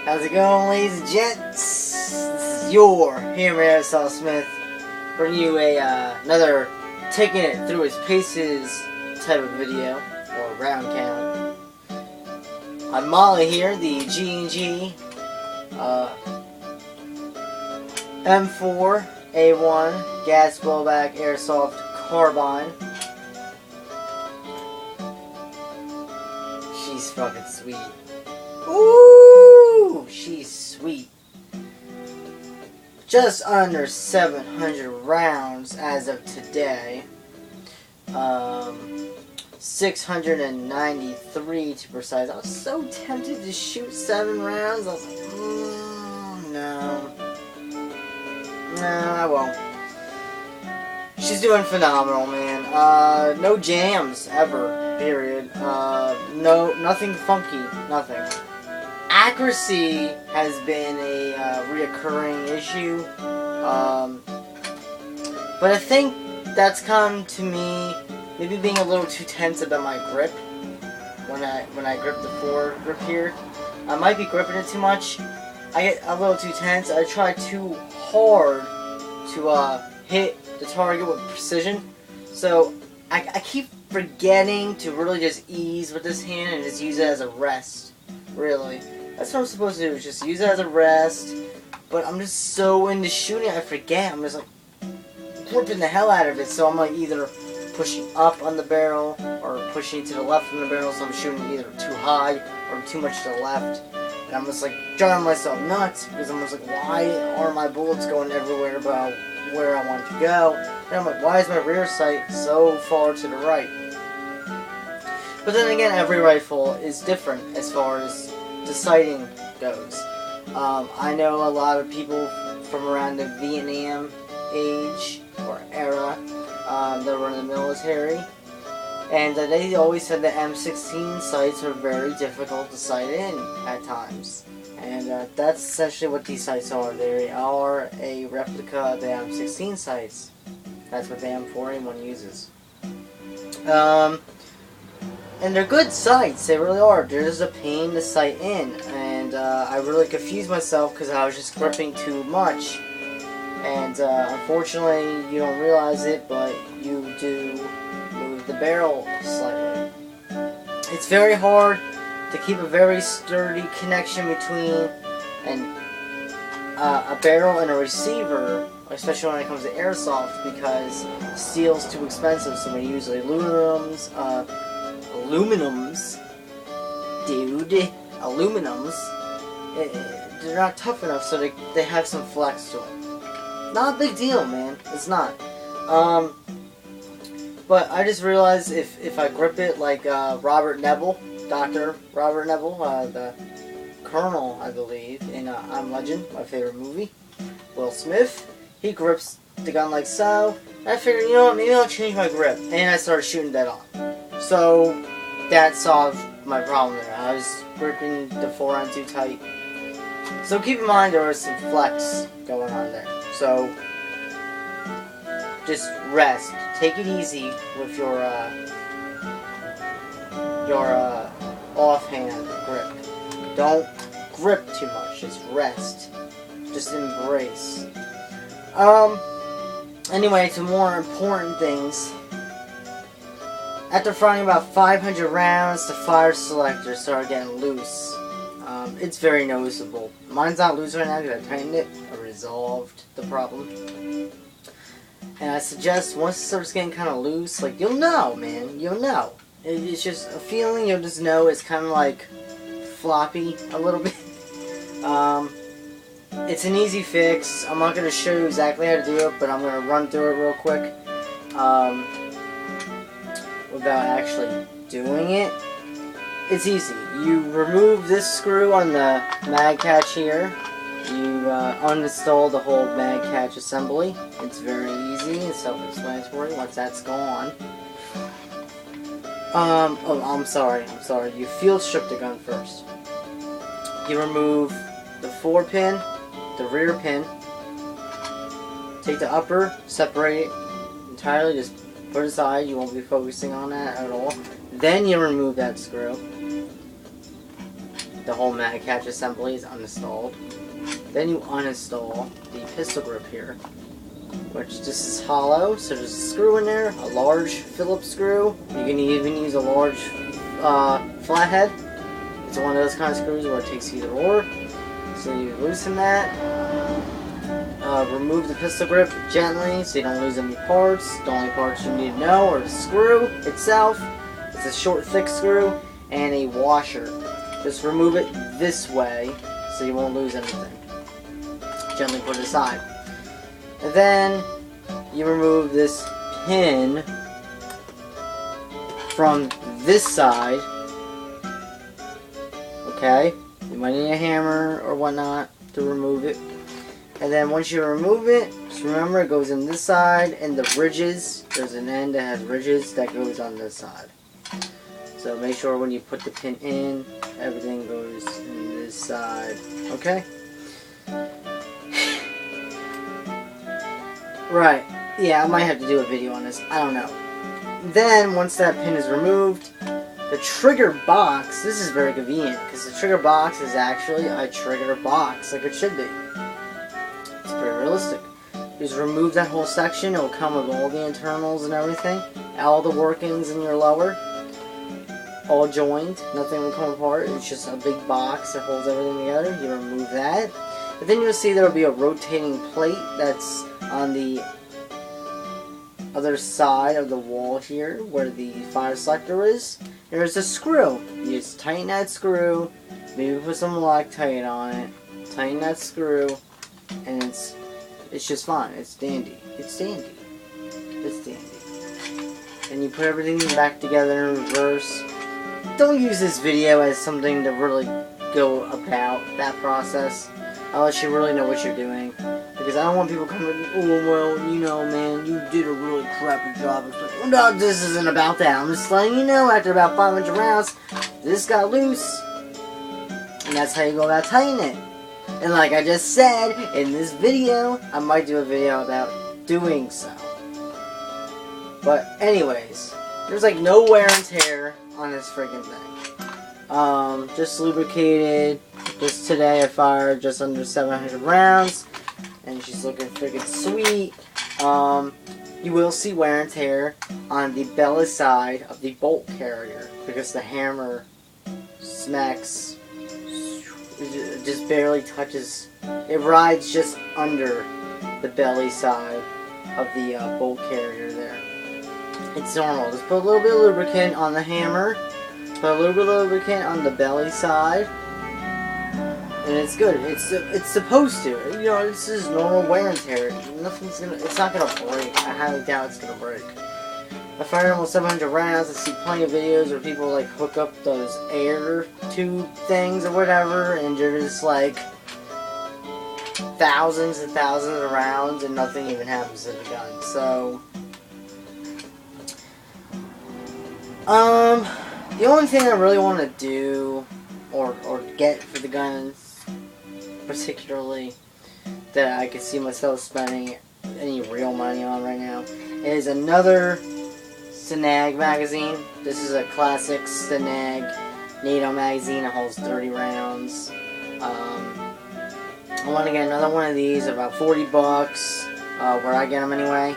How's it going, ladies and gents? This is your Hammer Airsoft Smith, bringing you another taking it through its paces type of video, or round count. I'm Molly here, the G&G M4A1 gas blowback Airsoft Carbine. She's fucking sweet. Ooh, she's sweet. Just under 700 rounds as of today. 693 to be precise. I was so tempted to shoot 7 rounds. I was like, no, I won't. She's doing phenomenal, man. No jams ever. Period. Nothing funky. Nothing. Accuracy has been a reoccurring issue, but I think that's come to me maybe being a little too tense about my grip when I grip the forward grip here. I might be gripping it too much. I get a little too tense. I try too hard to hit the target with precision, so I keep forgetting to really just ease with this hand and just use it as a rest. Really. That's what I'm supposed to do, is just use it as a rest. But I'm just so into shooting, I forget. I'm just like gripping the hell out of it. So I'm like either pushing up on the barrel or pushing to the left from the barrel. So I'm shooting either too high or too much to the left. And I'm just like driving myself nuts because I'm just like, why are my bullets going everywhere about where I want to go? And I'm like, why is my rear sight so far to the right? But then again, every rifle is different as far as the sighting goes. I know a lot of people from around the Vietnam age or era that were in the military, and they always said that M16 sights are very difficult to sight in at times. And that's essentially what these sights are. They are a replica of the M16 sights. That's what the M4A1 uses. And they're good sights, they really are. They're just a pain to sight in, and I really confused myself because I was just gripping too much. And unfortunately, you don't realize it, but you do move the barrel slightly. It's very hard to keep a very sturdy connection between a barrel and a receiver, especially when it comes to airsoft, because steel's too expensive, so we use aluminums, they're not tough enough, so they have some flex to them. Not a big deal, man. It's not. But I just realized if I grip it like Robert Neville, Dr. Robert Neville, the Colonel, I believe, in I'm Legend, my favorite movie, Will Smith, he grips the gun like so. And I figured, you know what, maybe I'll change my grip. And I started shooting dead on. So that solved my problem there. I was gripping the forehand too tight. So keep in mind there was some flex going on there. So just rest. Take it easy with your offhand grip. Don't grip too much. Just rest. Just embrace. Anyway, to more important things. After firing about 500 rounds, the fire selector started getting loose. It's very noticeable. Mine's not loose right now because I tightened it. I resolved the problem. And I suggest once it starts getting kind of loose, like, you'll know, man. You'll know. It's just a feeling. You'll just know it's kind of like floppy a little bit. It's an easy fix. I'm not going to show you exactly how to do it, but I'm going to run through it real quick. Without actually doing it. It's easy. You remove this screw on the mag catch here. You uninstall the whole mag catch assembly. It's very easy and self-explanatory once that's gone. Oh, I'm sorry. You field strip the gun first. You remove the 4-pin, the rear pin. Take the upper, separate it entirely, just put it aside. You won't be focusing on that at all. Then you remove that screw. the whole mag catch assembly is uninstalled. Then you uninstall the pistol grip here, which this is hollow, so there's a screw in there, a large Phillips screw. You can even use a large flathead. It's one of those kind of screws where it takes either or. So you loosen that, remove the pistol grip gently so you don't lose any parts. The only parts you need to know are the screw itself. It's a short, thick screw and a washer. Just remove it this way so you won't lose anything. Gently put it aside. And then you remove this pin from this side. Okay? You might need a hammer or whatnot to remove it. And then once you remove it, just remember it goes in this side and the ridges. There's an end that has ridges that goes on this side. So make sure when you put the pin in, everything goes in this side. Okay? Right. Yeah, I might have to do a video on this. I don't know. Then, once that pin is removed, the trigger box, this is very convenient, because the trigger box is actually a trigger box, like it should be. It's pretty realistic. You just remove that whole section, it will come with all the internals and everything, all the workings in your lower, all joined, nothing will come apart, it's just a big box that holds everything together. You remove that, but then you'll see there will be a rotating plate that's on the other side of the wall here where the fire selector is. There's a screw. You just tighten that screw, maybe put some Loctite on it, tighten that screw, and it's just fine. It's dandy. It's dandy. It's dandy. And you put everything back together in reverse. Don't use this video as something to really go about that process unless you really know what you're doing. Because I don't want people coming, oh, well, you know, man, you did a really crappy job. No, this isn't about that. I'm just letting you know, after about 500 rounds, this got loose. And that's how you go about tightening it. And like I just said, in this video, I might do a video about doing so. But anyways, there's like no wear and tear on this freaking thing. Just lubricated. Just today I fired just under 700 rounds. And she's looking freaking sweet. You will see wear and tear on the belly side of the bolt carrier because the hammer smacks, it just barely touches, it rides just under the belly side of the bolt carrier there. It's normal. Just put a little bit of lubricant on the hammer, put a little bit of lubricant on the belly side, and it's good. It's supposed to. You know, this is normal wear and tear. It's not gonna break. I highly doubt it's gonna break. I fired almost 700 rounds. I see plenty of videos where people like hook up those air tube things or whatever, and they're just like thousands and thousands of rounds, and nothing even happens to the gun. So, the only thing I really want to do or get for the gun, particularly that I could see myself spending any real money on right now, is another Snag magazine. This is a classic Snag NATO magazine. It holds 30 rounds. I want to get another one of these, about 40 bucks, where I get them anyway.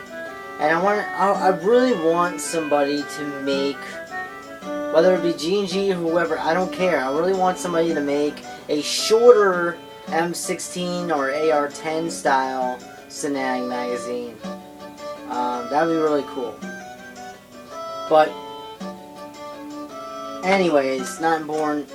And I really want somebody to make, whether it be G&G or whoever, I don't care. I really want somebody to make a shorter M16 or AR-10 style Snag magazine. That would be really cool. But, anyways, not important.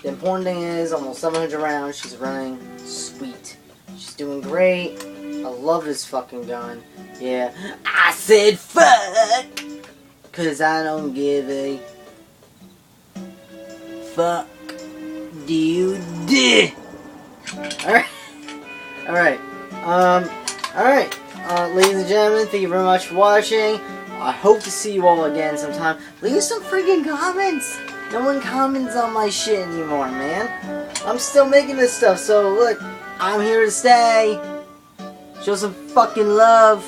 The important thing is, almost 700 rounds, she's running sweet. She's doing great. I love this fucking gun. Yeah, I said fuck! Cause I don't give a fuck. Do you do? Alright. Alright. Ladies and gentlemen, thank you very much for watching. I hope to see you all again sometime. Leave some freaking comments. No one comments on my shit anymore, man. I'm still making this stuff, so look, I'm here to stay. Show some fucking love.